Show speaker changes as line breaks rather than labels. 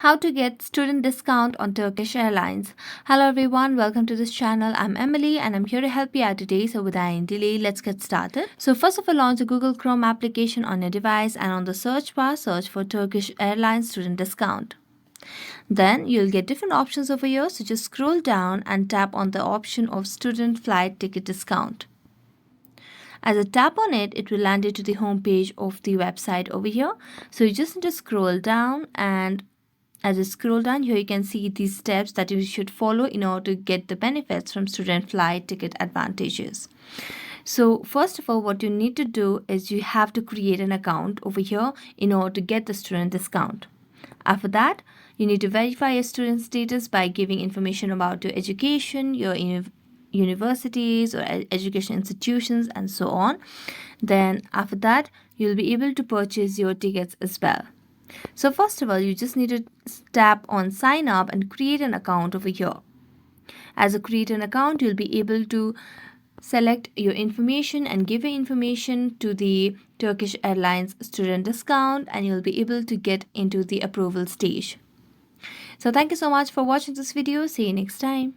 How to get student discount on Turkish Airlines. Hello everyone, welcome to this channel. I'm Emily and I'm here to help you out today. So without any delay, let's get started. So first of all, launch the Google Chrome application on your device and on the search bar, search for Turkish Airlines student discount. Then you'll get different options over here. So just scroll down and tap on the option of student flight ticket discount. As I tap on it, it will land you to the home page of the website over here. So you just need to scroll down, and as you scroll down here, you can see these steps that you should follow in order to get the benefits from student flight ticket advantages. So first of all, what you need to do is you have to create an account over here in order to get the student discount. After that, you need to verify your student status by giving information about your education, your universities or education institutions, and so on. Then after that, you'll be able to purchase your tickets as well. So first of all, you just need to tap on sign up and create an account over here. As you create an account, you'll be able to select your information and give your information to the Turkish Airlines student discount, and you'll be able to get into the approval stage. So thank you so much for watching this video. See you next time.